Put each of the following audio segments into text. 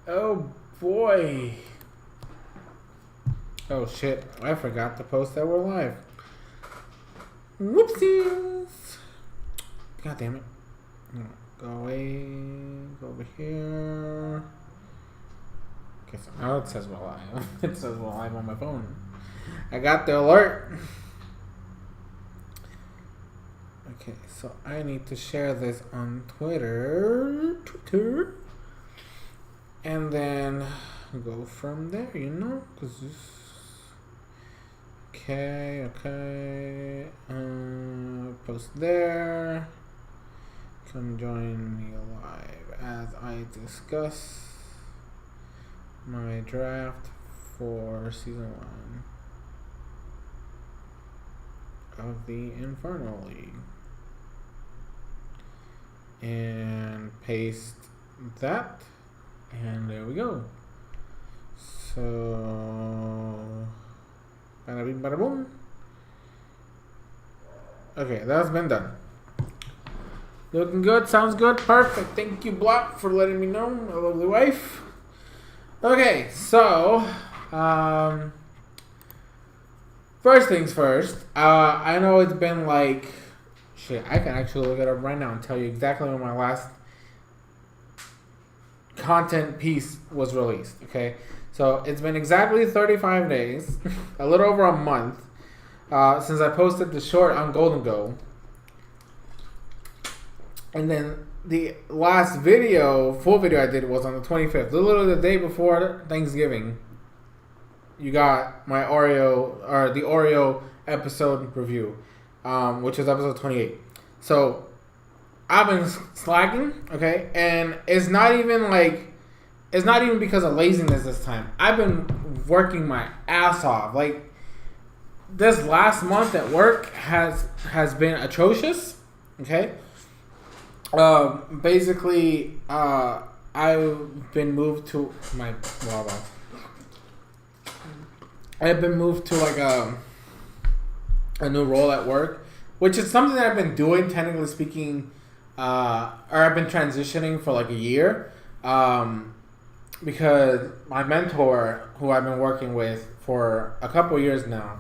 Oh boy. Oh shit, I forgot to post that we're live. Whoopsies. God damn it. Go away. Go over here. Okay, so now it says we're live. It says we're live on my phone. I got the alert. Okay, so I need to share this on Twitter. And then go from there, you know? Cause this... Okay. Post there. Come join me live as I discuss my draft for season 1 of the Infernal League. And paste that. And there we go. So, bada bing, bada boom. Okay, that's been done. Looking good, sounds good, perfect. Thank you, Block, for letting me know, my lovely wife. Okay, so, first things first. I know it's been like, shit, I can actually look it up right now and tell you exactly when my last content piece was released. Okay, so it's been exactly 35 days, a little over a month, since I posted the short on Golden Go. And then the last video, full video I did was on the 25th, literally the day before Thanksgiving. You got my the Oreo episode review, which is episode 28. So I've been slacking, okay, and it's not even because of laziness this time. I've been working my ass off. Like, this last month at work has been atrocious, okay. Basically, I've been moved to my I've been moved to like a new role at work, which is something that I've been doing, technically speaking. Or I've been transitioning for like a year, because my mentor, who I've been working with for a couple years now,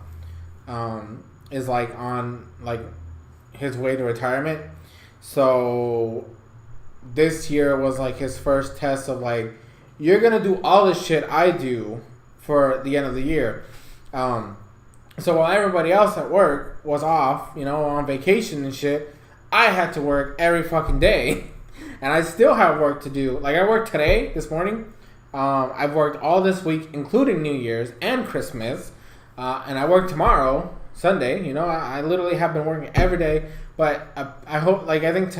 is like on like his way to retirement. So this year was like his first test of like, you're gonna do all the shit I do for the end of the year. So while everybody else at work was off, you know, on vacation and shit, I had to work every fucking day, and I still have work to do. Like, I worked today, this morning. I've worked all this week, including New Year's and Christmas, and I work tomorrow, Sunday. You know, I literally have been working every day, but I hope, like, I think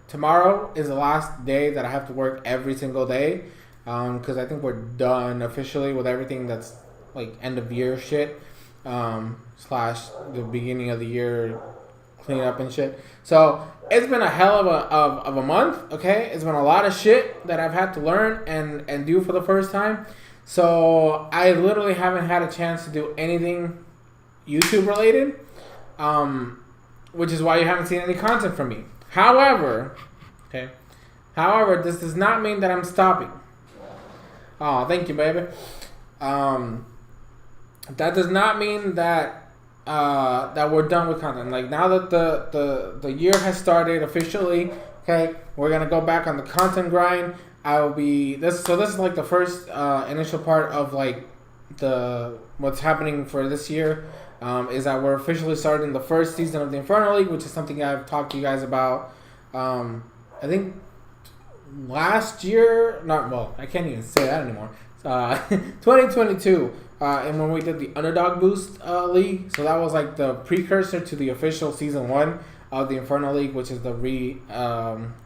tomorrow is the last day that I have to work every single day, because I think we're done officially with everything that's, like, end of year shit, / the beginning of the year clean up and shit. So it's been a hell of a month, okay? It's been a lot of shit that I've had to learn and do for the first time. So I literally haven't had a chance to do anything YouTube related, which is why you haven't seen any content from me. However, this does not mean that I'm stopping. Oh, thank you, baby. That does not mean that we're done with content. Like, now that the year has started officially, okay, we're gonna go back on the content grind. This is like the first initial part of like what's happening for this year, is that we're officially starting the first season of the Infernal League, which is something I've talked to you guys about. I think last year, I can't even say that anymore. 2022. And when we did the Underdog Boost League, so that was like the precursor to the official season 1 of the Infernal League, which is the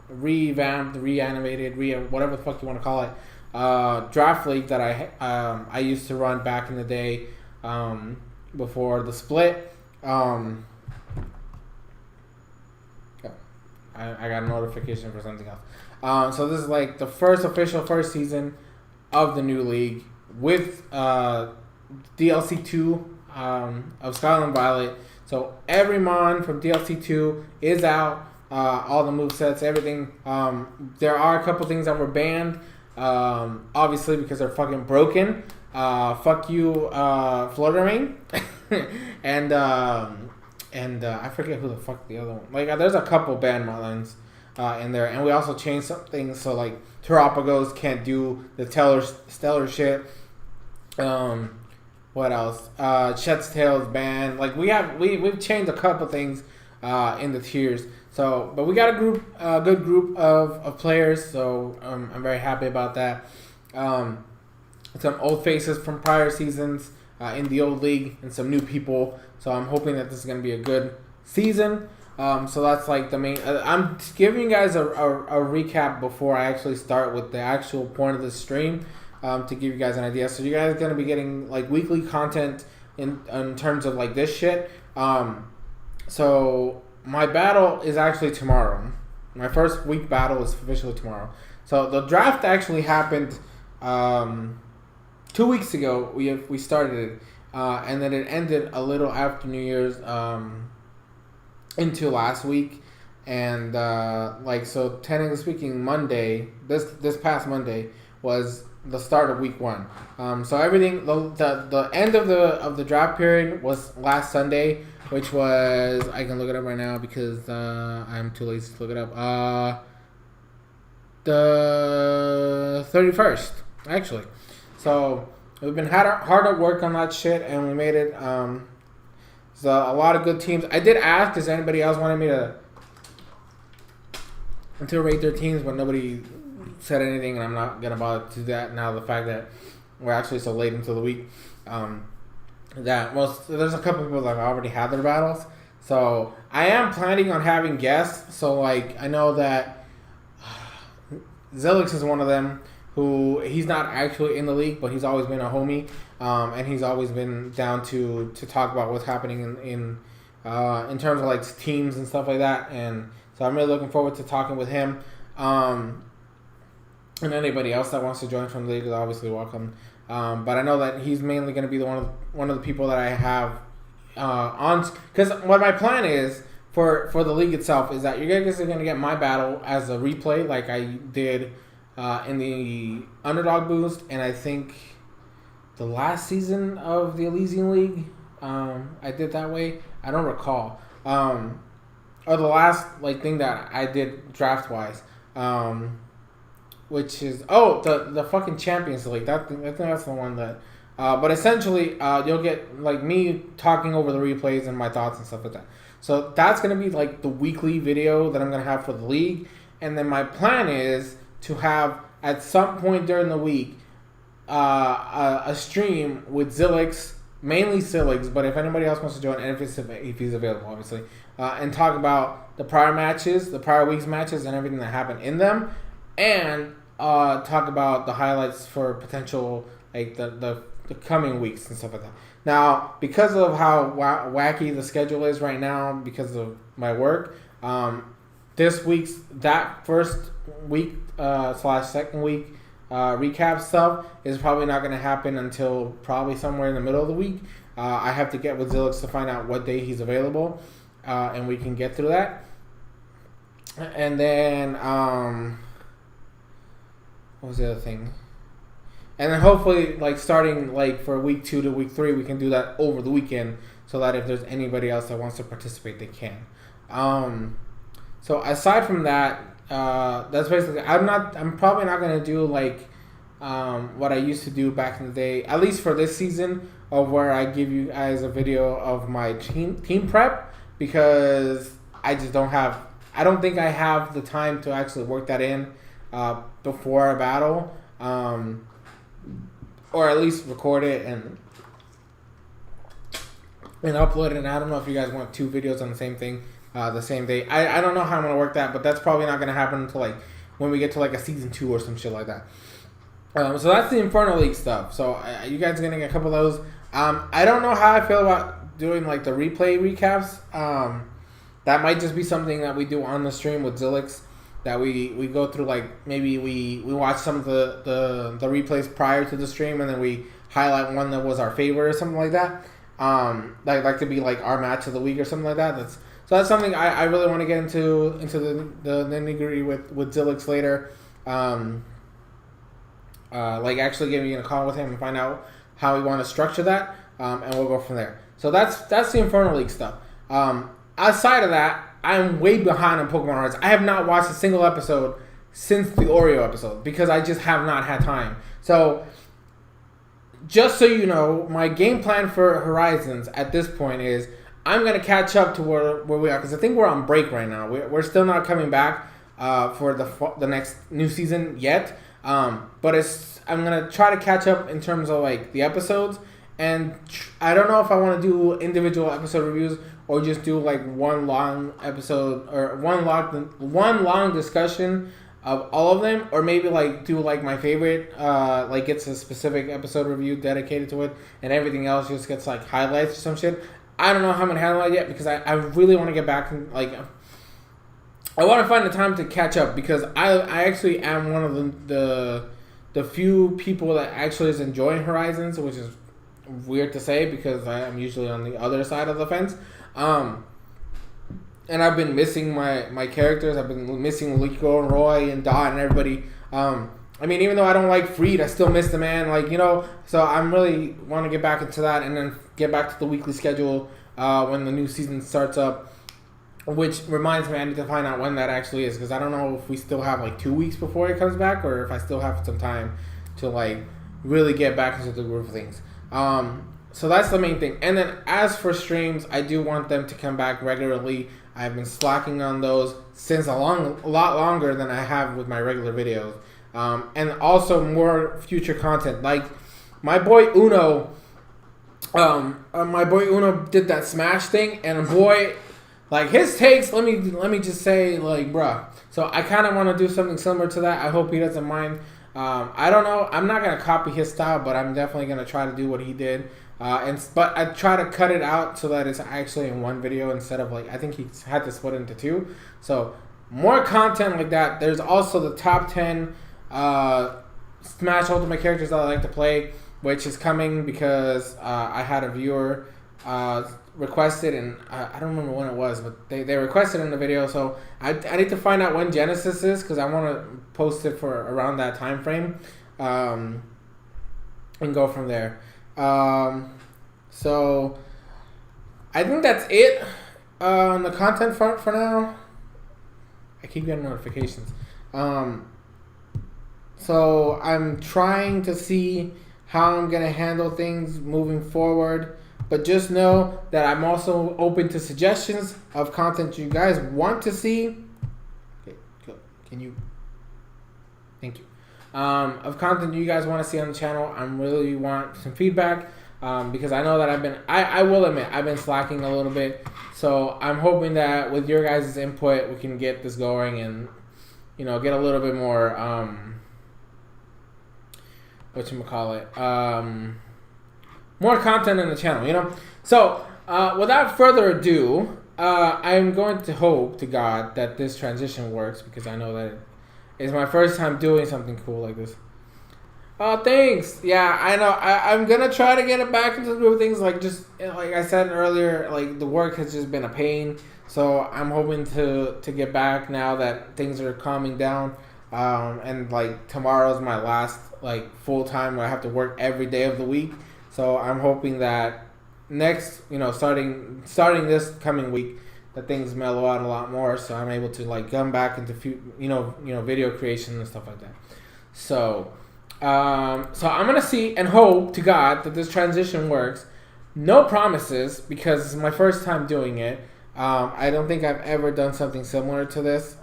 revamped, reanimated, whatever the fuck you want to call it, draft league that I used to run back in the day, before the split. I got a notification for something else. So this is like the first season of the new league with DLC 2 of Scarlet and Violet. So every mon from DLC 2 is out. All the movesets, everything. There are a couple things that were banned Obviously because they're fucking broken. Fuck you, Florida Main. and I forget who the fuck the other one. Like, there's a couple band lines in there, and we also changed some things so like Terapagos can't do the stellar shit. What else? Chet's Tales band. Like we've changed a couple things in the tiers. So, but we got a good group of players. So I'm very happy about that. Some old faces from prior seasons in the old league, and some new people. So I'm hoping that this is gonna be a good season. So that's like the main. I'm giving you guys a recap before I actually start with the actual point of the stream. To give you guys an idea. So you guys are going to be getting like weekly content in terms of like this shit. So my battle is actually tomorrow. My first week battle is officially tomorrow. So the draft actually happened 2 weeks ago. We started it. And then it ended a little after New Year's into last week. And so technically speaking, Monday, this past Monday was the start of week 1. So everything, the end of the draft period was last Sunday, which was, I can look it up right now because I'm too lazy to look it up. The 31st, actually. So we've been hard at work on that shit, and we made it. So a lot of good teams. I did ask, does anybody else wanted me to rate their teams, but nobody said anything, and I'm not gonna bother to do that now. The fact that we're actually so late into the week, there's a couple people that have already had their battles, so I am planning on having guests. So like I know that Zilix is one of them who he's not actually in the league, but he's always been a homie, and he's always been down to talk about what's happening in terms of like teams and stuff like that, and so I'm really looking forward to talking with him. And anybody else that wants to join from the league is obviously welcome. But I know that he's mainly going to be one of the people that I have on. Because what my plan is for the league itself is that you guys are going to get my battle as a replay, like I did in the Underdog Boost, and I think the last season of the Elysian League, I did that way. I don't recall. Or the last thing that I did draft wise. Which is the fucking Champions League. I think that's the one that. But essentially, you'll get like me talking over the replays and my thoughts and stuff like that. So that's gonna be like the weekly video that I'm gonna have for the league, and then my plan is to have at some point during the week a stream with Zilix, mainly Zilix, but if anybody else wants to join, and if he's available, obviously, and talk about the prior week's matches, and everything that happened in them, and talk about the highlights for potential like the coming weeks and stuff like that. Now, because of how wacky the schedule is right now, because of my work, that first week / second week recap stuff is probably not going to happen until probably somewhere in the middle of the week. I have to get with Zilix to find out what day he's available, and we can get through that. And then what was the other thing? And then hopefully, starting for week 2 to week 3, we can do that over the weekend, so that if there's anybody else that wants to participate, they can. So aside from that, that's basically. I'm probably not gonna do what I used to do back in the day, at least for this season, of where I give you guys a video of my team prep, because I just don't have. I don't think I have the time to actually work that in before a battle, or at least record it and upload it. And I don't know if you guys want 2 videos on the same thing the same day. I don't know how I'm gonna work that, but that's probably not gonna happen until when we get to a season 2 or some shit like that. So that's the Infernal League stuff. So you guys are gonna get a couple of those. I don't know how I feel about doing the replay recaps. That might just be something that we do on the stream with Zilix. That we go through, maybe we watch some of the replays prior to the stream, and then we highlight one that was our favorite or something like that. Like to be our match of the week or something like that. That's something I really want to get into the nitty gritty with Zilix later. like actually getting a call with him and find out how we want to structure that, and we'll go from there. So that's the Infernal League stuff. Outside of that, I'm way behind on Pokemon Hearts. I have not watched a single episode since the Oreo episode because I just have not had time. So, just so you know, my game plan for Horizons at this point is I'm going to catch up to where we are because I think we're on break right now. We're still not coming back for the next new season yet. But I'm going to try to catch up in terms of like the episodes. And I don't know if I want to do individual episode reviews or just do like one long episode or one long discussion of all of them, or maybe like do like my favorite, like gets a specific episode review dedicated to it, and everything else just gets like highlights or some shit. I don't know how I'm gonna handle it yet because I really want to get back and like I want to find the time to catch up because I actually am one of the few people that actually is enjoying Horizons, which is weird to say because I am usually on the other side of the fence. And I've been missing my characters. I've been missing Liko and Roy and Dot and everybody. I mean, even though I don't like Freed, I still miss the man. Like, you know, so I'm really want to get back into that and then get back to the weekly schedule when the new season starts up. Which reminds me, I need to find out when that actually is because I don't know if we still have like 2 weeks before it comes back or if I still have some time to like really get back into the groove of things. So that's the main thing. And then as for streams, I do want them to come back regularly. I've been slacking on those since a lot longer than I have with my regular videos. And also more future content. Like my boy Uno, did that Smash thing, and boy, like his takes. Let me just say, like, bruh. So I kind of want to do something similar to that. I hope he doesn't mind. I don't know. I'm not gonna copy his style, but I'm definitely gonna try to do what he did. But I try to cut it out so that it's actually in one video instead of like I think he had to split it into two. So more content like that. There's also the top 10 Smash Ultimate characters that I like to play, which is coming because I had a viewer requested, and I don't remember when it was, but they requested in the video. So I need to find out when Genesis is because I want to post it for around that time frame, and go from there. So I think that's it on the content front for now. I keep getting notifications. So I'm trying to see how I'm gonna handle things moving forward. But just know that I'm also open to suggestions of content you guys want to see. Okay, cool. Thank you. Of content you guys want to see on the channel. I really want some feedback because I know that I will admit, I've been slacking a little bit. So I'm hoping that with your guys' input, we can get this going and, you know, get a little bit more, more content in the channel, you know? So, without further ado, I'm going to hope to God that this transition works because I know that it's my first time doing something cool like this. Oh, thanks. Yeah, I know. I'm going to try to get it back into the groove of things. Like I said earlier, like the work has just been a pain. So, I'm hoping to get back now that things are calming down. And like tomorrow's my last like full time where I have to work every day of the week. So I'm hoping that next, you know, starting this coming week, that things mellow out a lot more, so I'm able to like come back into video creation and stuff like that. So, so I'm gonna see and hope to God that this transition works. No promises because it's my first time doing it. I don't think I've ever done something similar to this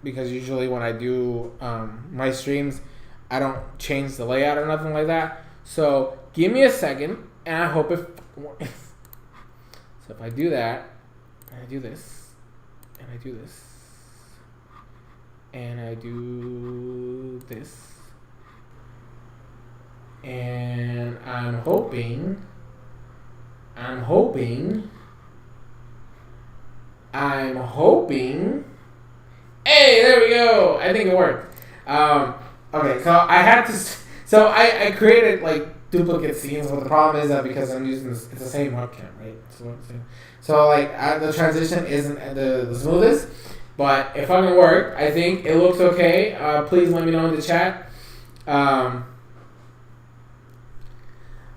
because usually when I do my streams, I don't change the layout or nothing like that. So give me a second, and I hope it works. So if I do that, and I do this, and I do this, and I do this, and I'm hoping, hey, there we go. I think it worked. Okay, so I created like duplicate scenes, but the problem is that because I'm using it's the same webcam, right? So like the transition isn't the smoothest, but it fucking worked. I think it looks okay. Please let me know in the chat.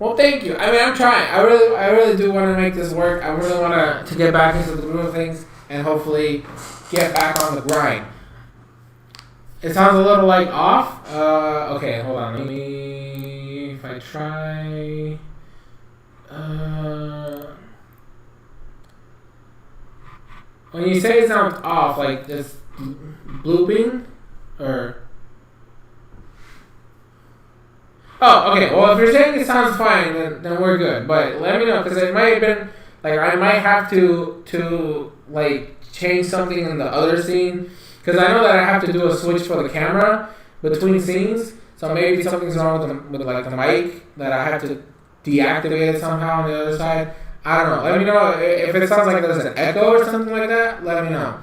Well, thank you. I mean, I'm trying. I really do want to make this work. I really want to get back into the groove of things and hopefully get back on the grind. It sounds a little like off. Okay, hold on. Let me. If I try. When you say it sounds off, like just blooping, or. Oh, okay. Well, if you're saying it sounds fine, then we're good. But let me know, because it might have been like I might have to like change something in the other scene, because I know that I have to do a switch for the camera between scenes. So maybe something's wrong with like the mic that I have to deactivate it somehow on the other side. I don't know. Let me know if it sounds like there's an echo or something like that. Let me know.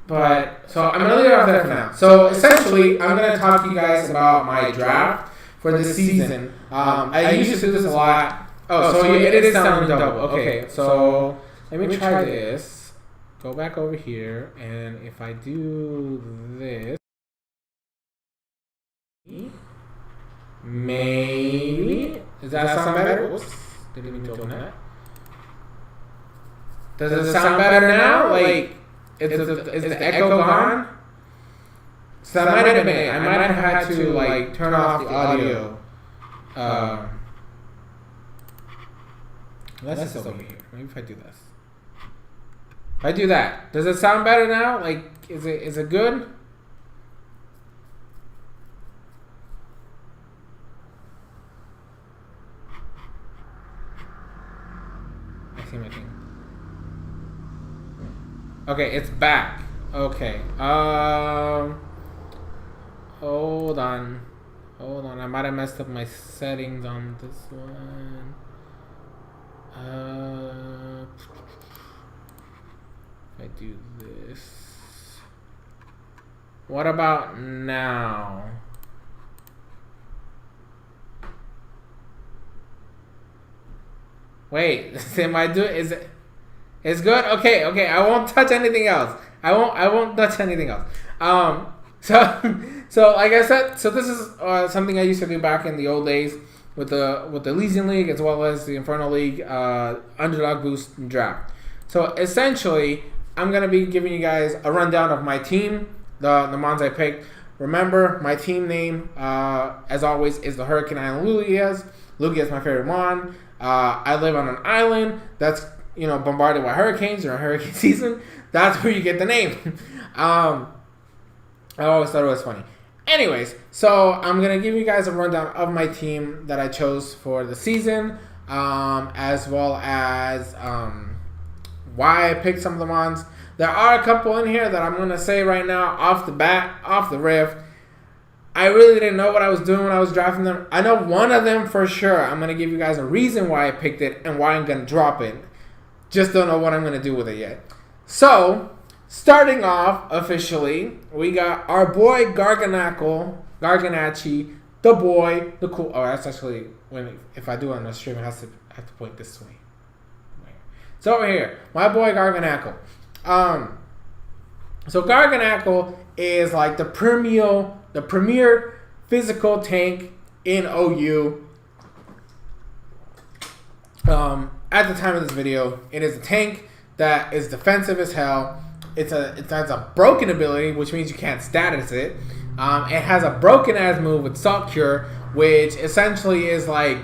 But, so I'm going to leave it off there for now. So, essentially, I'm going to talk to you guys about my draft for this season. I used to do this a lot. Oh, so it is sounding double. Okay, so let me try this. Go back over here, and if I do this, maybe, does that sound better? Oops, didn't mean to open that. Does it sound better now? Like, is the echo gone? So that might have been it. I might have had to like turn off the audio. Let's just over here. Maybe if I do this. If I do that, does it sound better now? Like, is it good? I see my thing. Okay, it's back. Okay. Hold on. I might have messed up my settings on this one. If I do this. What about now? Wait, am I doing? Is it? It's good. Okay. I won't touch anything else. I won't touch anything else. So like I said, so this is something I used to do back in the old days with the Legion League as well as the Infernal League underdog boost and draft. So essentially, I'm gonna be giving you guys a rundown of my team, the mons I picked. Remember, my team name, as always, is the Hurricane Island Lugias. Lugia is my favorite mon. I live on an island that's bombarded by hurricanes during hurricane season. That's where you get the name. I always thought it was funny. Anyways, so I'm going to give you guys a rundown of my team that I chose for the season, as well as why I picked some of the mons. There are a couple in here that I'm going to say right now off the riff. I really didn't know what I was doing when I was drafting them. I know one of them for sure. I'm going to give you guys a reason why I picked it and why I'm going to drop it. Just don't know what I'm going to do with it yet. So, starting off officially, we got our boy Garganachi, the boy, the cool. Oh, that's actually, if I do it on the stream, I have to point this way. So over here, my boy Garganackle. So Garganackle is like the premier physical tank in OU. At the time of this video, it is a tank that is defensive as hell. It has a broken ability, which means you can't status it. It has a broken ass move with Salt Cure, which essentially is like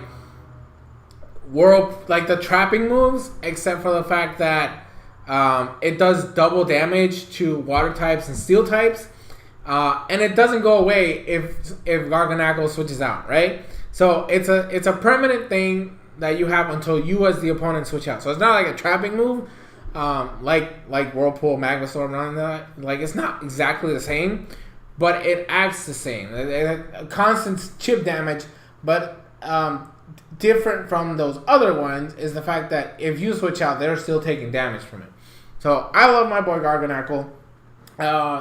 the trapping moves, except for the fact that it does double damage to water types and steel types, and it doesn't go away if Garganackle switches out, right? So it's a permanent thing that you have until you as the opponent switch out. So it's not like a trapping move, like Whirlpool, Magma Storm, and all that. Like, it's not exactly the same, but it acts the same. Constant chip damage, but different from those other ones is the fact that if you switch out, they're still taking damage from it. So I love my boy Garganackle.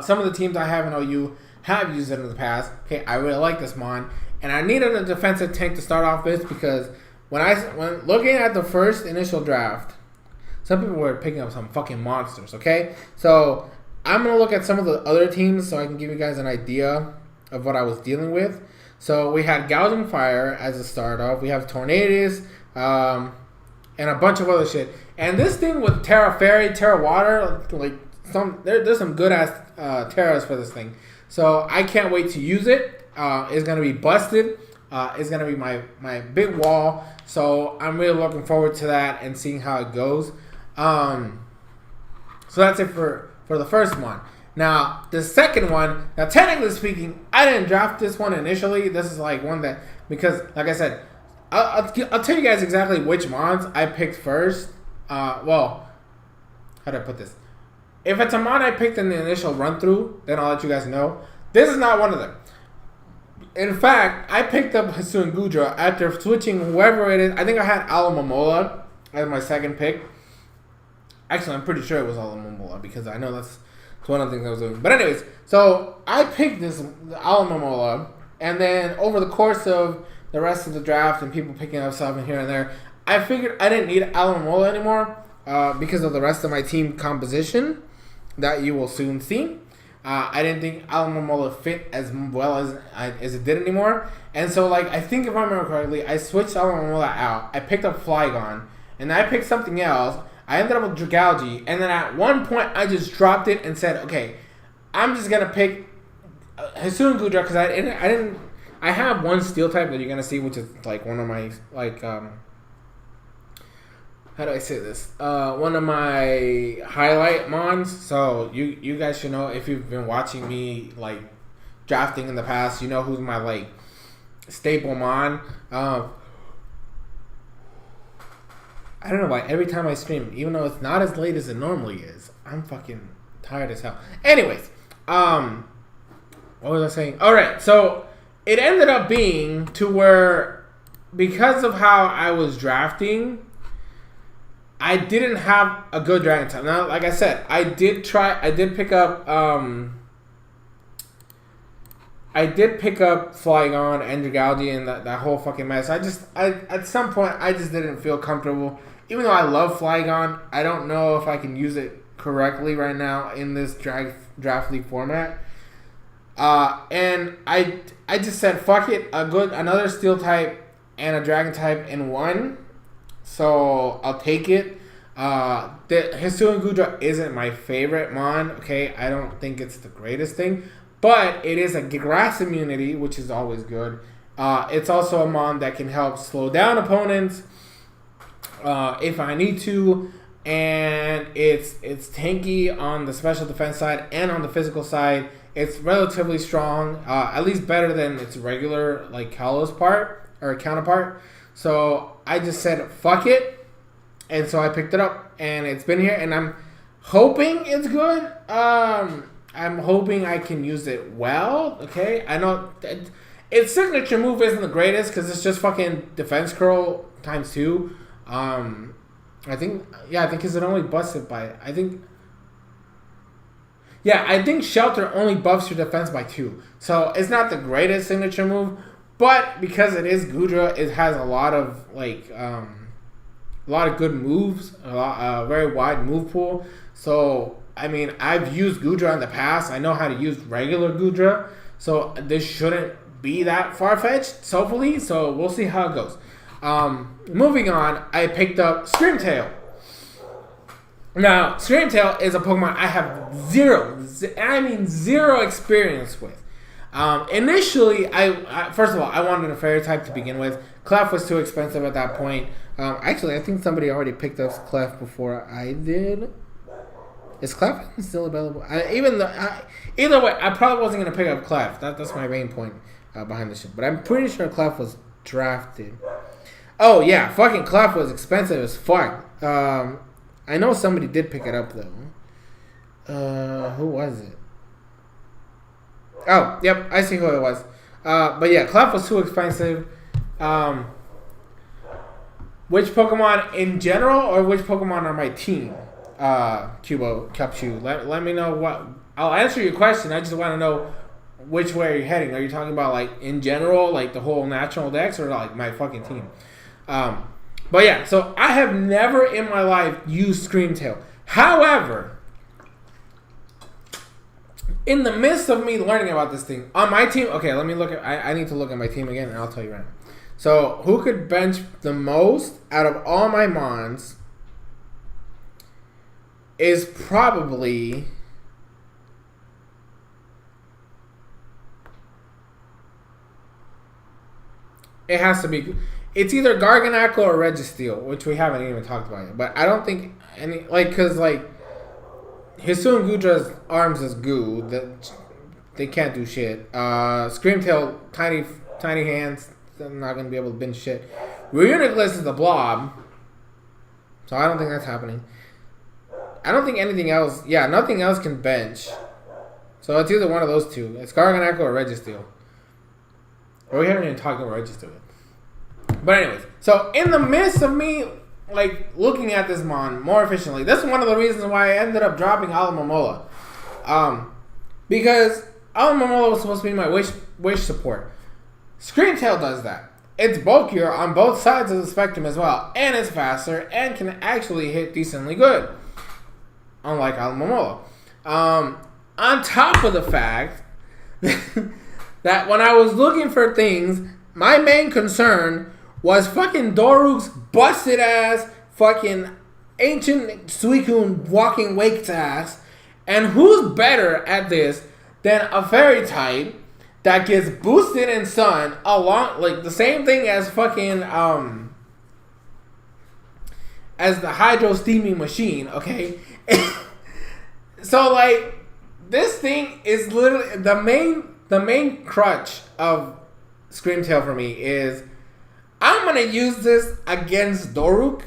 Some of the teams I have in OU have used it in the past. Okay, I really like this mon, and I needed a defensive tank to start off with because when looking at the first initial draft, some people were picking up some fucking monsters, okay? So I'm going to look at some of the other teams so I can give you guys an idea of what I was dealing with. So we had Gouging Fire as a start off. We have Tornadus, and a bunch of other shit. And this thing with Terra Fairy, Terra Water, like there's some good ass Terras for this thing. So I can't wait to use it. It's gonna be busted. It's gonna be my big wall. So I'm really looking forward to that and seeing how it goes. So that's it for the first one. Now, the second one, now technically speaking, I didn't draft this one initially. This is like one that, because like I said, I'll tell you guys exactly which mons I picked first. Well, how do I put this? If it's a mon I picked in the initial run through, then I'll let you guys know. This is not one of them. In fact, I picked up Hisuian Goodra after switching whoever it is. I think I had Alomomola as my second pick. Actually, I'm pretty sure it was Alomomola because I know that's one of the things I was doing. But anyways, so I picked this Alomomola, and then over the course of the rest of the draft and people picking up stuff and here and there, I figured I didn't need Alomomola anymore because of the rest of my team composition that you will soon see. I didn't think Alomomola fit as well as it did anymore. And so, like, I think if I remember correctly, I switched Alomomola out. I picked up Flygon, and then I picked something else. I ended up with Dragalge, and then at one point, I just dropped it and said, okay, I'm just going to pick Hisuian Goodra, because I have one steel type that you're going to see, which is, like, one of my, like, how do I say this? One of my highlight mons. So you guys should know, if you've been watching me like drafting in the past, you know who's my like staple mon. I don't know why every time I stream, even though it's not as late as it normally is, I'm fucking tired as hell. Anyways, what was I saying? All right, so it ended up being to where, because of how I was drafting, I didn't have a good dragon type. Now, like I said, I did pick up Flygon and Dragalge and that whole fucking mess. At some point, I just didn't feel comfortable. Even though I love Flygon, I don't know if I can use it correctly right now in this draft league format. And I just said, fuck it, another steel type and a dragon type in one. So I'll take it. The Hisuian Goodra isn't my favorite mon. Okay, I don't think it's the greatest thing, but it is a grass immunity, which is always good. It's also a mon that can help slow down opponents if I need to, and it's tanky on the special defense side and on the physical side. It's relatively strong, at least better than its regular like Kalos part or counterpart. So I just said fuck it, and so I picked it up, and it's been here, and I'm hoping it's good. I'm hoping I can use it well. Okay, I know its signature move isn't the greatest because it's just fucking defense curl times 2. I think because it only buffs it by I think shelter only buffs your defense by 2, so it's not the greatest signature move. But because it is Goodra, it has a lot of good moves, a very wide move pool. So I mean, I've used Goodra in the past. I know how to use regular Goodra, so this shouldn't be that far fetched. Hopefully, so we'll see how it goes. Moving on, I picked up Screamtail. Now, Screamtail is a Pokemon I have zero experience with. Initially, first of all, I wanted a fairy type to begin with. Clef was too expensive at that point. Actually, I think somebody already picked up Clef before I did. Is Clef still available? Either way, I probably wasn't going to pick up Clef. That's my main point behind this shit. But I'm pretty sure Clef was drafted. Oh, yeah. Fucking Clef was expensive as fuck. I know somebody did pick it up, though. Who was it? Oh, yep, I see who it was. But yeah, Clef was too expensive. Which Pokemon in general, or which Pokemon are my team? Capshu. Let me know what. I'll answer your question. I just want to know which way you're heading. Are you talking about like in general, like the whole natural dex, or like my fucking team? But yeah, so I have never in my life used Screamtail. However, in the midst of me learning about this thing on my team. Okay, let me look at. I need to look at my team again, and I'll tell you right now. So, who could bench the most out of all my mons is probably it has to be. It's either Garganackle or Registeel, which we haven't even talked about yet. But I don't think any because Hisoon Gudra's arms is goo. That they can't do shit. Screamtail, tiny hands. They're not gonna be able to bench shit. Reuniclus is a blob, so I don't think that's happening. I don't think anything else. Yeah, nothing else can bench. So it's either one of those two. It's Garganackle or Registeel. Or we haven't even talked about Registeel yet. But anyways, so in the midst of me looking at this mon more efficiently, this is one of the reasons why I ended up dropping Alomomola. Because Alomomola was supposed to be my wish support. Screamtail does that. It's bulkier on both sides of the spectrum as well, and it's faster, and can actually hit decently good, unlike Alomomola. On top of the fact that when I was looking for things, my main concern was fucking Doruk's busted ass fucking ancient Suicune walking wake ass, and who's better at this than a fairy type that gets boosted in Sun along the same thing as fucking as the Hydro Steaming Machine, okay? So this thing is literally the main crutch of Screamtail for me is I'm gonna use this against Doruk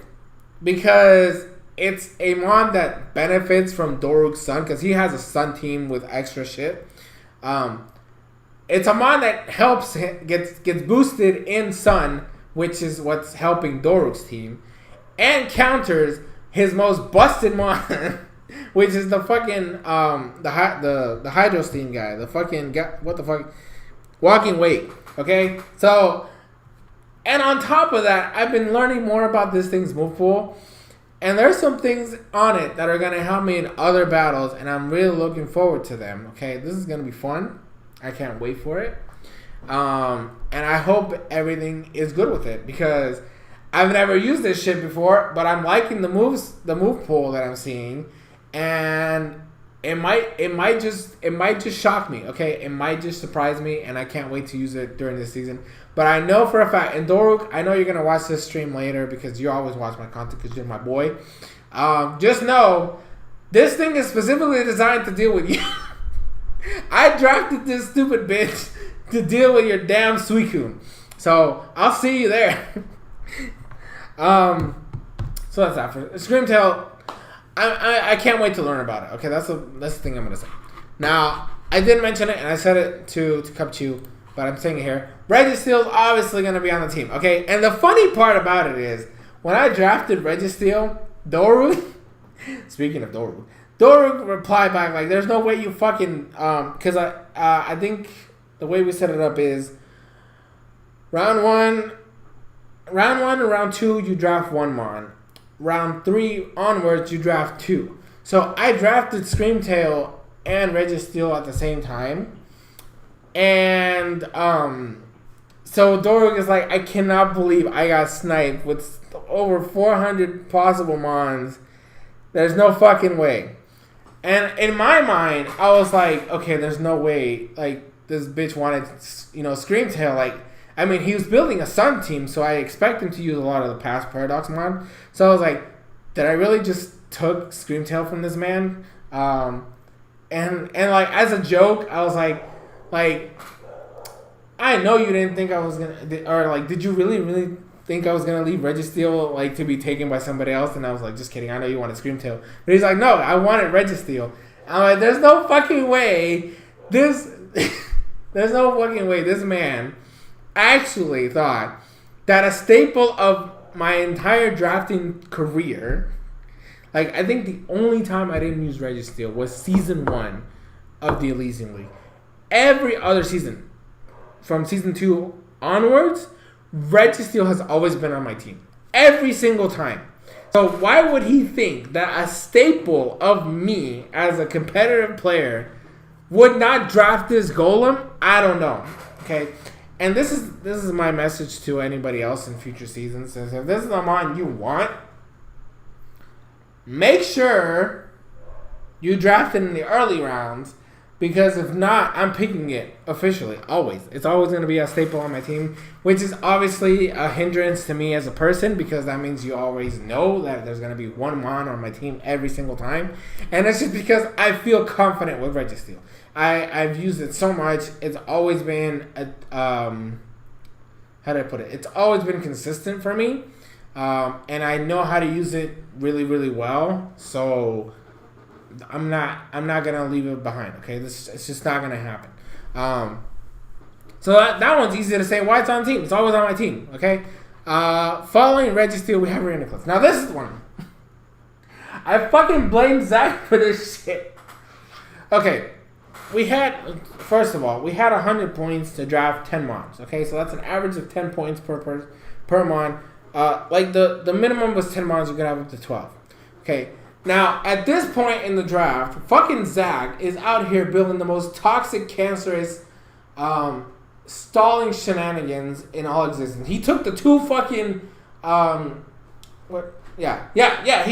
because it's a mon that benefits from Doruk's Sun because he has a Sun team with extra shit. It's a mon that helps gets boosted in Sun, which is what's helping Doruk's team, and counters his most busted mon, which is the fucking the Hydro Steam guy, the fucking what the fuck, Walking Wake. Okay, so and on top of that, I've been learning more about this thing's move pool, and there's some things on it that are gonna help me in other battles, and I'm really looking forward to them. Okay, this is gonna be fun. I can't wait for it. And I hope everything is good with it because I've never used this shit before, but I'm liking the move pool that I'm seeing, and it might just shock me. Okay, it might just surprise me, and I can't wait to use it during this season. But I know for a fact, and Doruk, I know you're gonna watch this stream later because you always watch my content because you're my boy. Just know this thing is specifically designed to deal with you. I drafted this stupid bitch to deal with your damn Suicune. So, I'll see you there. So that's that. For Screamtail, I can't wait to learn about it. Okay, that's the thing I'm going to say. Now, I did mention it, and I said it to Cupchew, but I'm saying it here. Registeel's obviously going to be on the team. Okay, and the funny part about it is, when I drafted Registeel, Doruk, speaking of Doruk replied back there's no way you fucking because I think the way we set it up is round one and round two you draft one mon, round 3 onwards you draft 2. So I drafted Screamtail and Registeel at the same time, and so Doruk is I cannot believe I got sniped with over 400 possible mons. There's no fucking way. And in my mind, I was okay, there's no way, this bitch wanted, Screamtail, I mean, he was building a Sun team, so I expect him to use a lot of the past Paradox mon. So I was did I really just took Screamtail from this man? And as a joke, I was I know you didn't think I was gonna, or did you really think I was gonna leave Registeel to be taken by somebody else? And I was just kidding. I know you wanted Screamtail, but he's no, I wanted Registeel. I'm there's no fucking way there's no fucking way this man actually thought that a staple of my entire drafting career, I think the only time I didn't use Registeel was season 1 of the Elysian League. Every other season, from season 2 onwards, Registeel has always been on my team. Every single time. So why would he think that a staple of me as a competitive player would not draft this golem, I don't know. Okay, and this is my message to anybody else in future seasons. Is if this is the mon you want, make sure you draft it in the early rounds, because if not, I'm picking it officially. Always, it's always going to be a staple on my team, which is obviously a hindrance to me as a person, because that means you always know that there's going to be one mon on my team every single time, and it's just because I feel confident with Registeel. I've used it so much. It's always been how do I put it? It's always been consistent for me, and I know how to use it really, really well. So I'm not gonna leave it behind. Okay, it's just not gonna happen. So that one's easy to say. Why it's on team? It's always on my team. Okay. Following Registeel, we have Reuniclus. Now this is one. I fucking blame Zach for this shit. Okay. First of all, we had 100 points to draft 10 mons. Okay, so that's an average of 10 points per mon. Like the minimum was 10 mons, you could have up to 12. Okay, now at this point in the draft, fucking Zach is out here building the most toxic, cancerous, stalling shenanigans in all existence. He took the two fucking, he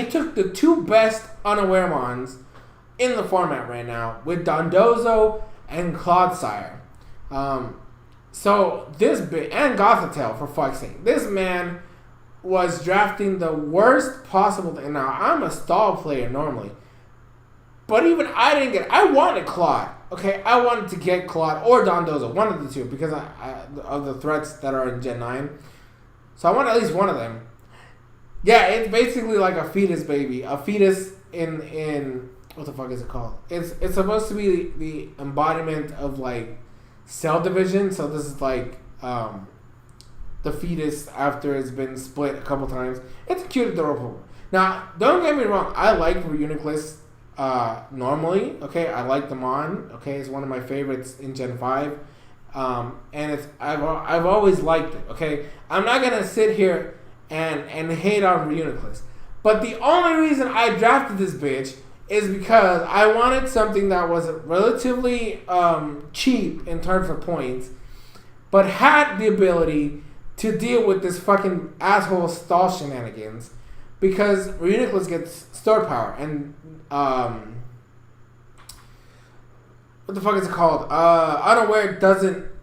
took the two best unaware mons in the format right now with Dondozo and Clodsire. So this bit, and Gothitelle, for fuck's sake. This man was drafting the worst possible thing. Now, I'm a stall player normally, but even I wanted Claude. Okay, I wanted to get Claude or Dondozo, one of the two, because of the threats that are in Gen 9. So I want at least one of them. Yeah, it's basically like a fetus baby. A fetus in what the fuck is it called? It's supposed to be the embodiment of like cell division. So this is like the fetus after it's been split a couple times. It's a cute adorable. Now, don't get me wrong. I like Reuniclus normally. Okay, I like the mon. Okay, it's one of my favorites in Gen 5. And I've always liked it. Okay, I'm not gonna sit here and hate on Reuniclus. But the only reason I drafted this bitch is because I wanted something that was relatively cheap in terms of points, but had the ability to deal with this fucking asshole stall shenanigans, because Reuniclus gets store power, and what the fuck is it called? Unaware doesn't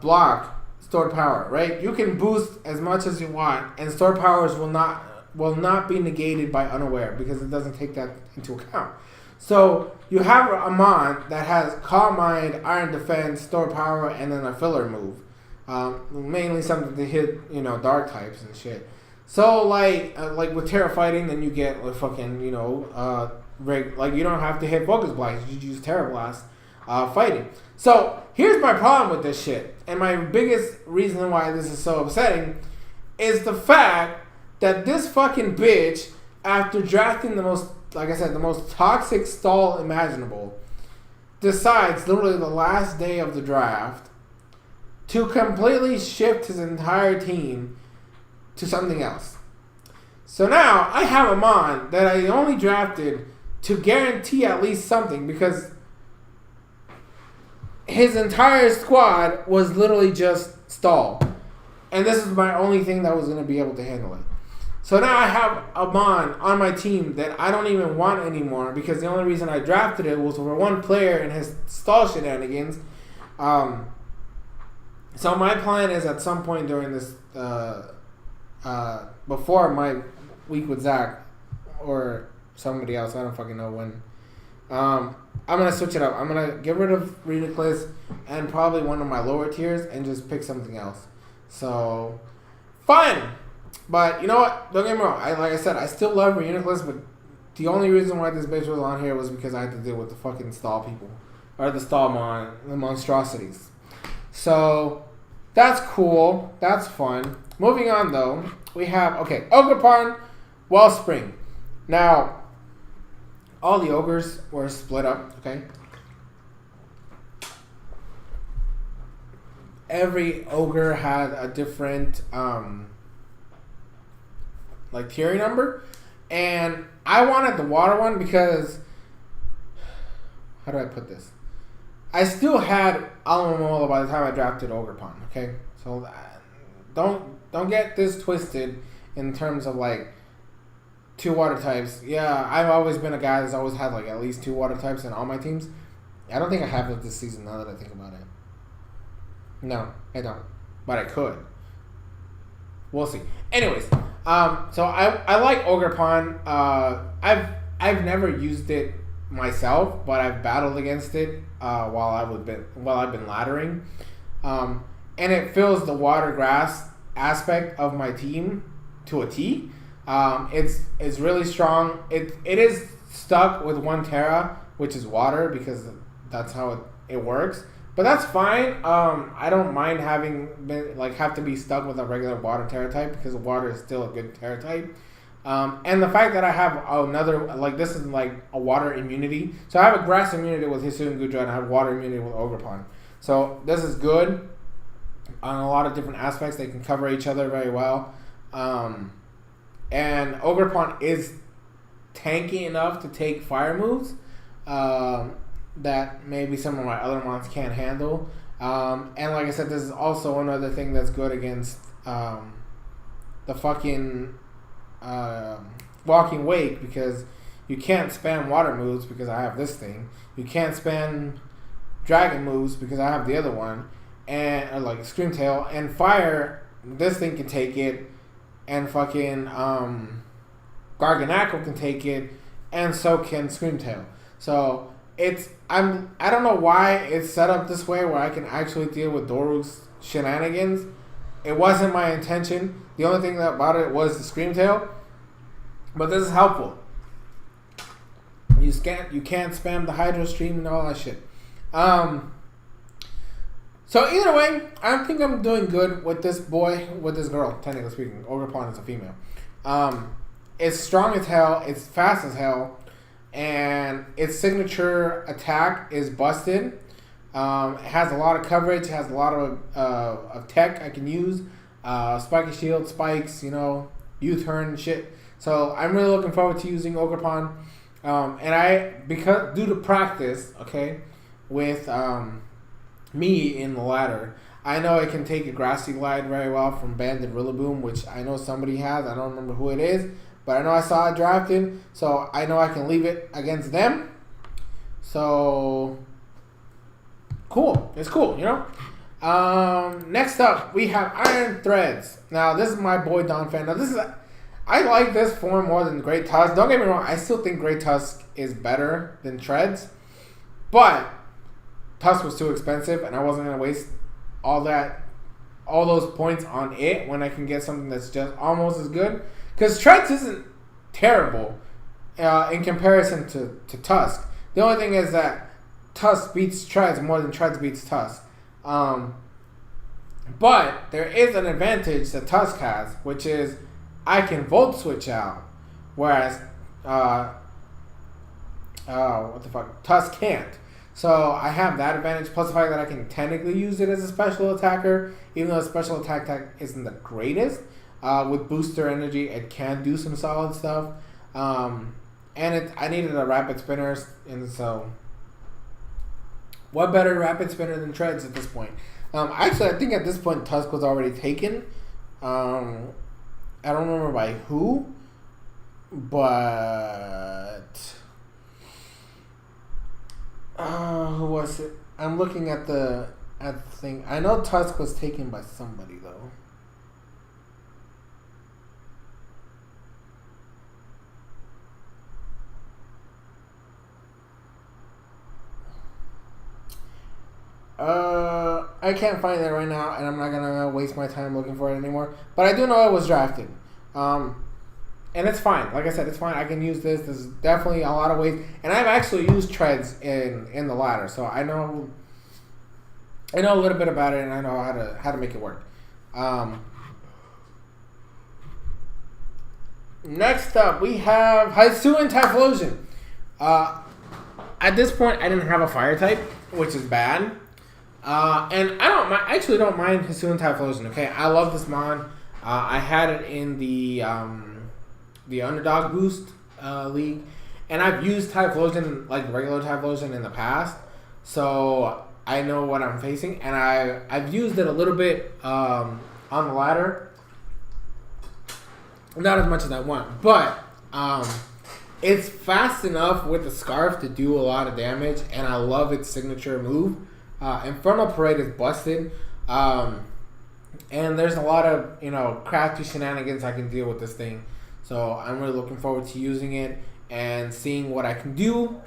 block stored power, right? You can boost as much as you want, and stored powers will not be negated by Unaware, because it doesn't take that into account. So you have a mon that has Calm Mind, Iron Defense, Store Power, and then a filler move. Mainly something to hit, dark types and shit. So like with Terra Fighting, then you get like fucking, you don't have to hit Focus Blast. You use Terra Blast fighting. So here's my problem with this shit, and my biggest reason why this is so upsetting is the fact that this fucking bitch, after drafting the most toxic stall imaginable, decides literally the last day of the draft to completely shift his entire team to something else. So now I have a mon that I only drafted to guarantee at least something, because his entire squad was literally just stall. And this is my only thing that was going to be able to handle it. So now I have a mon on my team that I don't even want anymore, because the only reason I drafted it was for one player and his stall shenanigans. So my plan is at some point during this, before my week with Zach or somebody else, I don't fucking know when, I'm going to switch it up. I'm going to get rid of Reuniclus and probably one of my lower tiers and just pick something else. So, fine. But you know what? Don't get me wrong. Like I said, I still love Reuniclus, but the only reason why this bitch was on here was because I had to deal with the fucking stall people. Or the stall the monstrosities. So, that's cool. That's fun. Moving on, though, we have, Ogerparn, Wellspring. Now, all the ogres were split up, okay? Every ogre had a different, tier number. And I wanted the water one because, how do I put this? I still had Alamola by the time I drafted Ogerpon. Okay, so don't get this twisted in terms of like 2 water types. Yeah, I've always been a guy that's always had like at least 2 water types in all my teams. I don't think I have it this season now that I think about it. No, I don't, but I could. We'll see. Anyways, so I like Ogerpon. I've never used it myself, but I've battled against it while I've been laddering, and it fills the water grass aspect of my team to a T. It's really strong. It is stuck with 1 Terra, which is water, because that's how it works. But that's fine. I don't mind having have to be stuck with a regular water Terra type, because water is still a good Terra type. And the fact that I have another, this is like a water immunity. So I have a grass immunity with Hisuian Goodra, and I have water immunity with Ogerpon. So this is good on a lot of different aspects. They can cover each other very well. And Ogerpon is tanky enough to take fire moves that maybe some of my other mons can't handle. And like I said, this is also another thing that's good against the fucking Walking Wake, because you can't spam water moves because I have this thing. You can't spam dragon moves because I have the other one, and Screamtail. And fire, this thing can take it, and fucking Garganacl can take it, and so can Screamtail. So I don't know why it's set up this way where I can actually deal with Doruk's shenanigans. It wasn't my intention. The only thing about it was the Screamtail. But this is helpful. You can't spam the Hydro Stream and all that shit. So either way, I think I'm doing good with this girl, technically speaking. Ogerpon is a female. It's strong as hell. It's fast as hell. And its signature attack is busted. It has a lot of coverage. It has a lot of tech I can use. Spiky Shield, spikes, U-turn and shit. So I'm really looking forward to using Ogerpon. And because due to practice, okay, with me in the ladder, I know I can take a Grassy Glide very well from Banded Rillaboom, which I know somebody has. I don't remember who it is, but I know I saw it drafted, so I know I can leave it against them. So cool. It's cool, Next up, we have Iron Threads. Now, this is my boy Don Fan. Now, I like this form more than Great Tusk. Don't get me wrong, I still think Great Tusk is better than Treads, but Tusk was too expensive, and I wasn't going to waste all those points on it when I can get something that's just almost as good. Because Treads isn't terrible in comparison to Tusk. The only thing is that Tusk beats Treads more than Treads beats Tusk. But there is an advantage that Tusk has, which is I can Volt Switch out, whereas Tusk can't. So I have that advantage, plus the fact that I can technically use it as a special attacker, even though the special attack isn't the greatest. With booster energy, it can do some solid stuff. And I needed a rapid spinner, and so what better rapid spinner than Treads at this point? Actually, I think at this point Tusk was already taken. I don't remember by who, but who was it? I'm looking at the thing. I know Tusk was taken by somebody though. I can't find it right now, and I'm not gonna waste my time looking for it anymore. But I do know it was drafted, and it's fine. Like I said, it's fine. I can use this. There's definitely a lot of ways, and I've actually used Treads in the ladder, so I know a little bit about it, and I know how to make it work. Next up, we have Hisuian Typhlosion. At this point, I didn't have a fire type, which is bad. And I actually don't mind Hisuian Typhlosion. Okay, I love this mon. I had it in the Underdog Boost league, and I've used Typhlosion like regular Typhlosion in the past. so I know what I'm facing, and I've used it a little bit on the ladder. Not as much as I want, but it's fast enough with the scarf to do a lot of damage, and I love its signature move. Infernal Parade is busted, and there's a lot of crafty shenanigans I can deal with this thing. So I'm really looking forward to using it and seeing what I can do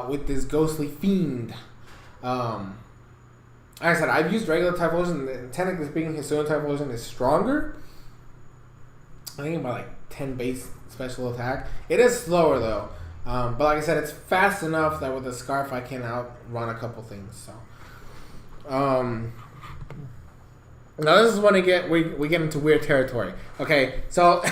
with this ghostly fiend. Like I said, I've used regular Typhlosion, and technically speaking, his Hisuian Typhlosion is stronger. I think about like 10 base special attack. It is slower though, but like I said, it's fast enough that with the scarf I can outrun a couple things. So, now this is when we get into weird territory. Okay, so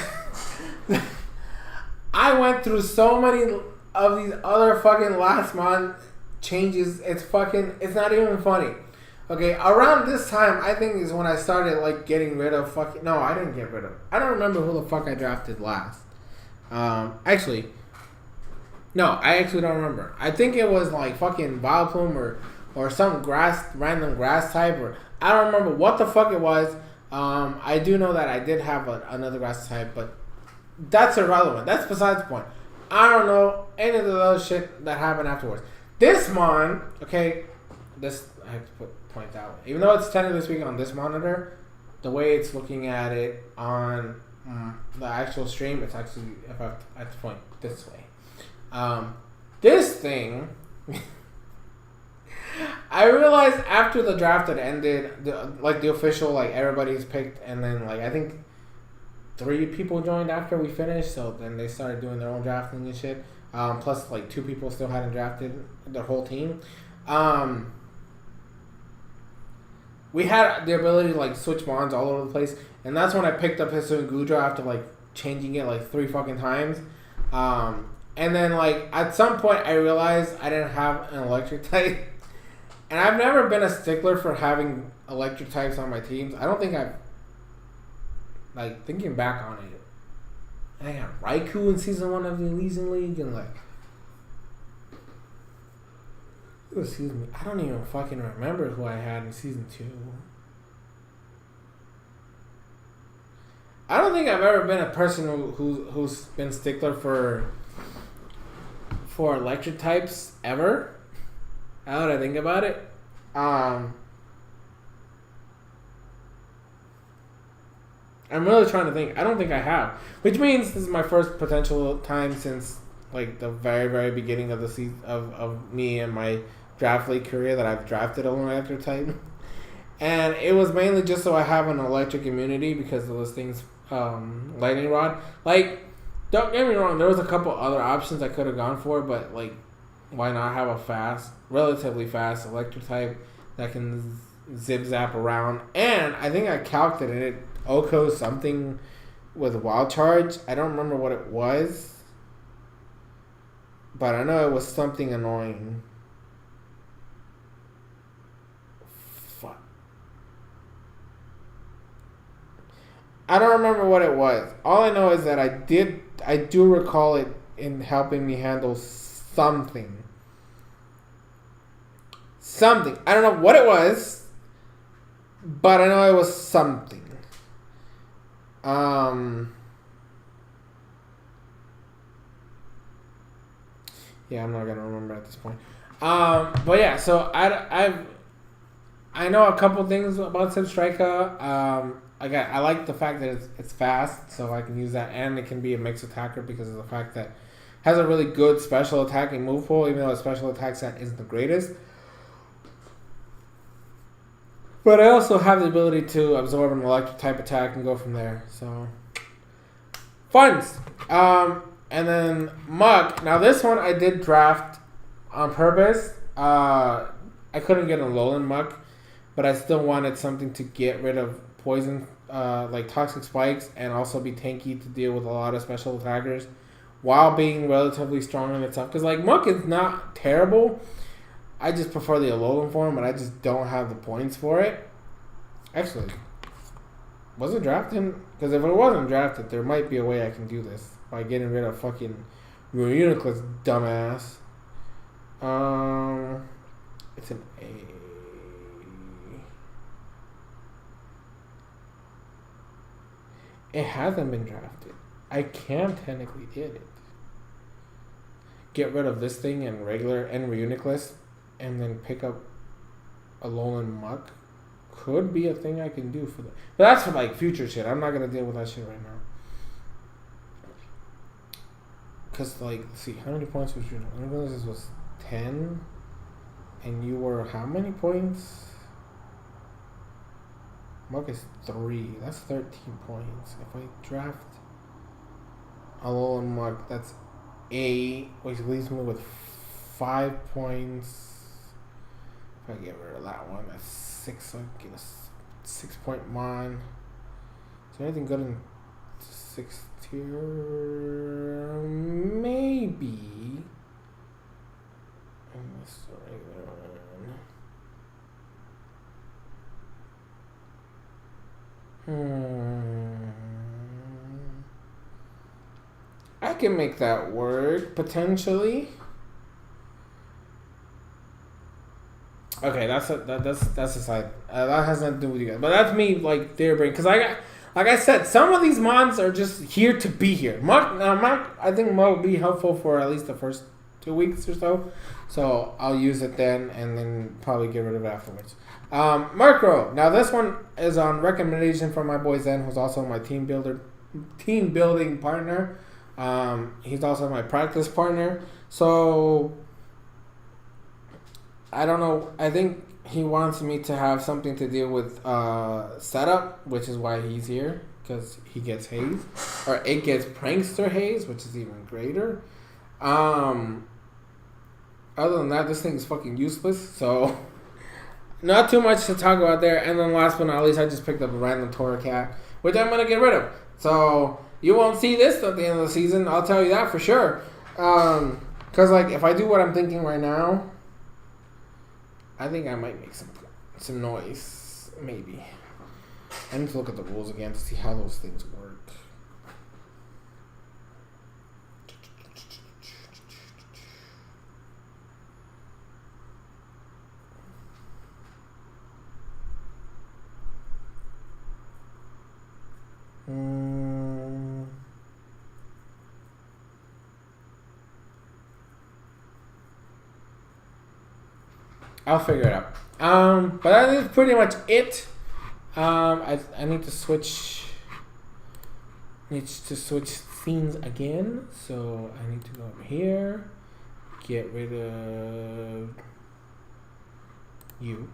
I went through so many of these other fucking last month changes. It's not even funny. Okay, around this time, I think is when I started, like, getting rid of fucking... No, I didn't get rid of... I don't remember who the fuck I drafted last. Actually... No, I actually don't remember. I think it was, like, fucking Vileplume or some random grass type, or... I don't remember what the fuck it was. I do know that I did have another grass type, but that's irrelevant. That's besides the point. I don't know any of those shit that happened afterwards. This mon, okay... This... I have to point out, even though it's technically speaking on this monitor, the way it's looking at it on the actual stream, it's actually, if I have to point this way, this thing, I realized after the draft had ended, the official, like, everybody's picked, and then, like, I think 3 people joined after we finished, so then they started doing their own drafting and shit, plus, like, 2 people still hadn't drafted their whole team. We had the ability to, like, switch bonds all over the place, and that's when I picked up Hisuian Goodra after, like, changing it, like, 3 fucking times. And then, like, at some point I realized I didn't have an electric type, and I've never been a stickler for having electric types on my teams. I don't think I've, like, thinking back on it, I had Raikou in Season 1 of the Infernal League, and, like, excuse me, I don't even fucking remember who I had in Season 2. I don't think I've ever been a person who's been stickler for electric types ever. Now that I think about it. I'm really trying to think. I don't think I have. Which means this is my first potential time since, like, the very, very beginning of the season of me and my draft league career that I've drafted an electric type. And it was mainly just so I have an electric immunity because of this thing's lightning rod. Like, don't get me wrong, there was a couple other options I could have gone for, but, like, why not have a relatively fast electric type that can zip-zap around? And I think I calced it, and it OHKO something with Wild Charge. I don't remember what it was, but I know it was something annoying. Fuck. I don't remember what it was. All I know is that I do recall it in helping me handle something. I don't know what it was, but I know it was something. Yeah, I'm not gonna remember at this point. But yeah, so I know a couple things about Substrika. I like the fact that it's fast, so I can use that, and it can be a mixed attacker because of the fact that it has a really good special attacking move pool, even though its special attack set isn't the greatest. But I also have the ability to absorb an electric type attack and go from there. So, funds. And then Mug. Now this one I did draft on purpose. I couldn't get a Alolan Mug, but I still wanted something to get rid of poison, like toxic spikes, and also be tanky to deal with a lot of special attackers, while being relatively strong in itself. Because, like, Mug is not terrible. I just prefer the Alolan form, but I just don't have the points for it. Actually, was it drafted? Because if it wasn't drafted, there might be a way I can do this by getting rid of fucking Reuniclus, dumbass. It's an A. It hasn't been drafted. I can technically get it. Get rid of this thing and regular and Reuniclus, and then pick up a Alolan Muck. Could be a thing I can do for that. But that's for like future shit. I'm not gonna deal with that shit right now. Cause like, let's see, how many points was you? I realized this was 10, and you were how many points? Muck is 3. That's 13 points. If I draft Alolan Muck, that's 8, which leaves me with 5 points. If I get rid of that one, that's 6. So I get a 6-point mon. Is there anything good in 6 tier? Maybe. And this regular one. I can make that work potentially. Okay, that's a side. That has nothing to do with you guys, but that's me like their brain because I got, like I said, some of these mons are just here to be here. Muck, I think Muck will be helpful for at least the first 2 weeks or so. So I'll use it then, and then probably get rid of it afterwards. Murkrow. Now this one is on recommendation from my boy Zen, who's also my team building partner. He's also my practice partner. So I don't know. I think he wants me to have something to deal with setup, which is why he's here, because he gets haze, or it gets prankster haze, which is even greater. Other than that, this thing is fucking useless. So not too much to talk about there. And then last but not least, I just picked up a random Torracat, which I'm gonna get rid of. So you won't see this at the end of the season. I'll tell you that for sure. Cause like if I do what I'm thinking right now, I think I might make some noise. Maybe. I need to look at the rules again to see how those things work. I'll figure it out. But that is pretty much it. I need to switch. Scenes again. So I need to go over here. Get rid of you.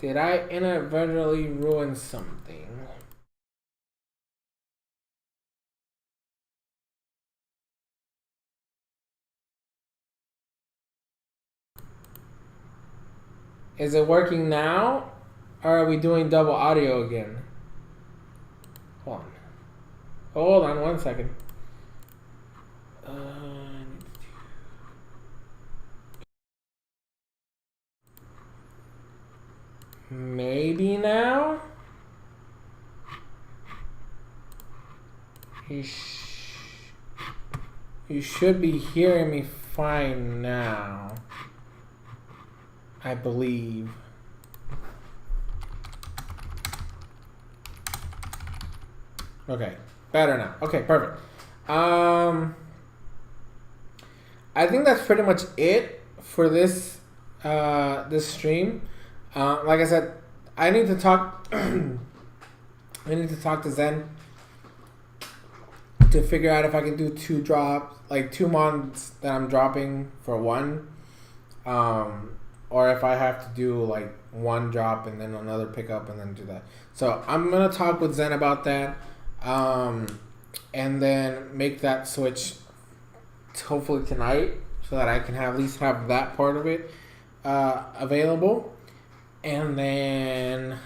Did I inadvertently ruin something? Is it working now? Or are we doing double audio again? Hold on 1 second. Maybe now? You should be hearing me fine now. I believe. Okay, better now. Okay, perfect. I think that's pretty much it for this this stream. Like I said, I need to talk. I need to talk to Zen to figure out if I can do 2 drops, like 2 months that I'm dropping for 1, or if I have to do like 1 drop and then another pickup and then do that. So I'm gonna talk with Zen about that, and then make that switch hopefully tonight so that I can at least have that part of it available. And then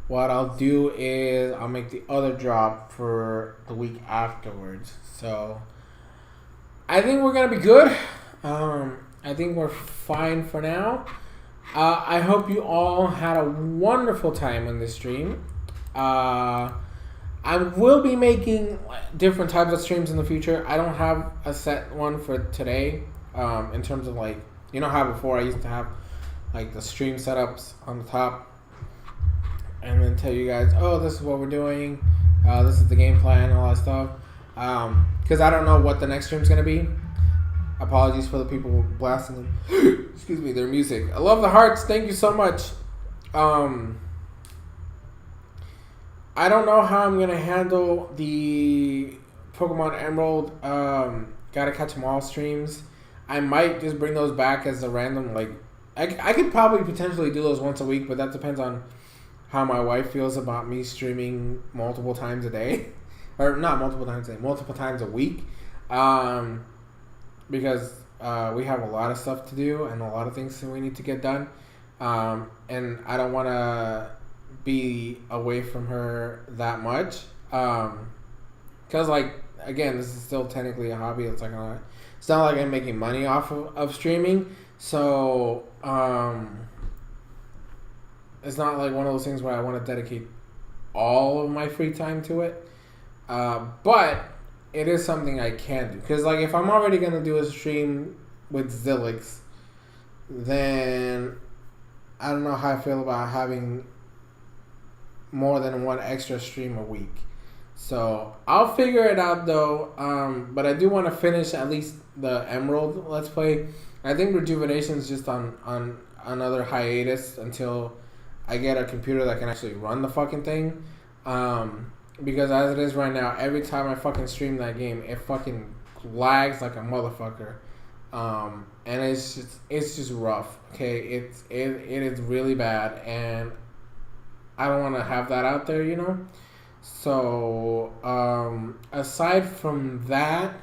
what I'll do is I'll make the other drop for the week afterwards. So I think we're going to be good. I think we're fine for now. I hope you all had a wonderful time on this stream. I will be making different types of streams in the future. I don't have a set one for today, in terms of like, you know how before I used to have like the stream setups on the top and then tell you guys, oh, this is what we're doing, this is the game plan, all that stuff, because I don't know what the next stream's going to be. Apologies for the people blasting them. Excuse me, their music. I love the hearts. Thank you so much. I don't know how I'm going to handle the Pokemon Emerald Gotta Catch 'em All streams. I might just bring those back as a random, like, I could probably potentially do those once a week, but that depends on how my wife feels about me streaming multiple times a day. Or not multiple times a day, multiple times a week. Because we have a lot of stuff to do and a lot of things that we need to get done. And I don't want to be away from her that much. Because, like, again, this is still technically a hobby. It's like it's not like I'm making money off of streaming. So, it's not like one of those things where I want to dedicate all of my free time to it. But it is something I can do. Because, like, if I'm already going to do a stream with Zilix, then I don't know how I feel about having more than 1 extra stream a week. So, I'll figure it out, though. But I do want to finish at least the Emerald Let's Play. I think Rejuvenation's just on another hiatus until I get a computer that can actually run the fucking thing. Because as it is right now, every time I fucking stream that game, it fucking lags like a motherfucker. And it's just rough. Okay, it is really bad, and I don't want to have that out there, you know. So aside from that,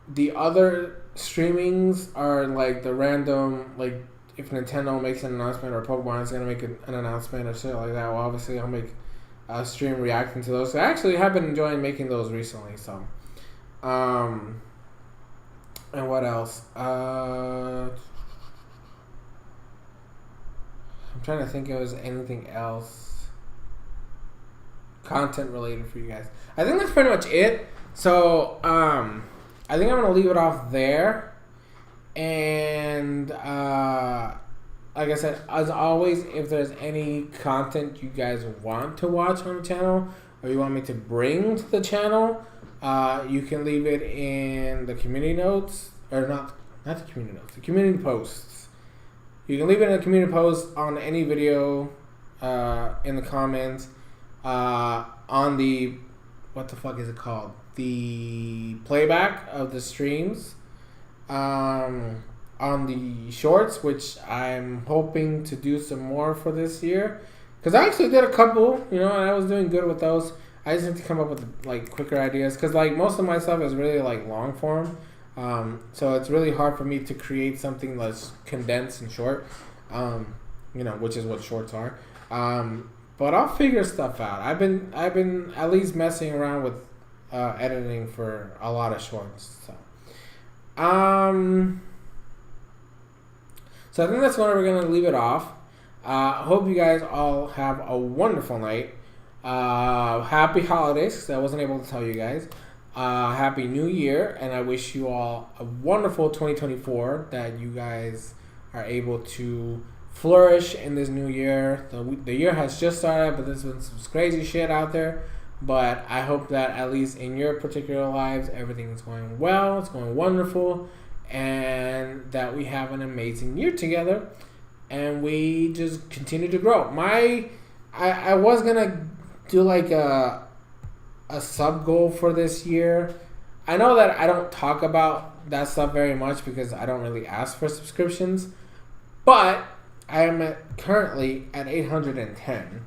the other streamings are like the random, like if Nintendo makes an announcement or Pokemon is gonna make an announcement or shit like that. Well, obviously I'll make a stream reacting to those. I actually have been enjoying making those recently. So, and what else? I'm trying to think if there was anything else content related for you guys. I think that's pretty much it. So, I think I'm going to leave it off there. And, like I said, as always, if there's any content you guys want to watch on the channel or you want me to bring to the channel, you can leave it in the community notes. Or not the community notes, the community posts. You can leave it in the community post on any video, in the comments, on the, what the fuck is it called? The playback of the streams, on the shorts, which I'm hoping to do some more for this year. Because I actually did a couple, you know, and I was doing good with those. I just need to come up with, like, quicker ideas. Because, like, most of my stuff is really, like, long form. So it's really hard for me to create something that's condensed and short, you know, which is what shorts are. But I'll figure stuff out. I've been at least messing around with editing for a lot of shorts. So I think that's where we're gonna leave it off. Hope you guys all have a wonderful night. Happy holidays, because I wasn't able to tell you guys. Happy New Year, and I wish you all a wonderful 2024, that you guys are able to flourish in this new year. The year has just started, but there's been some crazy shit out there. But I hope that at least in your particular lives, everything is going well, it's going wonderful, and that we have an amazing year together, and we just continue to grow. I was gonna do like a sub goal for this year. I know that I don't talk about that stuff very much because I don't really ask for subscriptions, but I am currently at 810.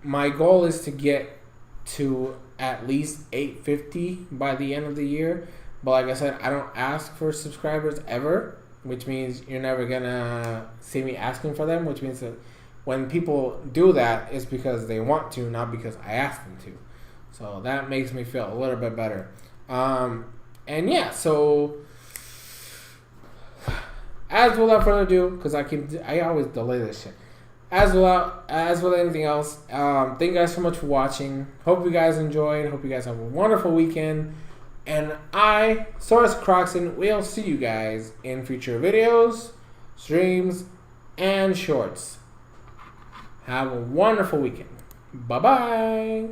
My goal is to get to at least 850 by the end of the year. But like I said, I don't ask for subscribers ever, which means you're never gonna see me asking for them, which means that when people do that, it's because they want to, not because I ask them to. So that makes me feel a little bit better. And yeah, so as without further ado, because I always delay this shit. As with anything else, thank you guys so much for watching. Hope you guys enjoyed. Hope you guys have a wonderful weekend. And I, SoresanCrockxen, will see you guys in future videos, streams, and shorts. Have a wonderful weekend. Bye-bye.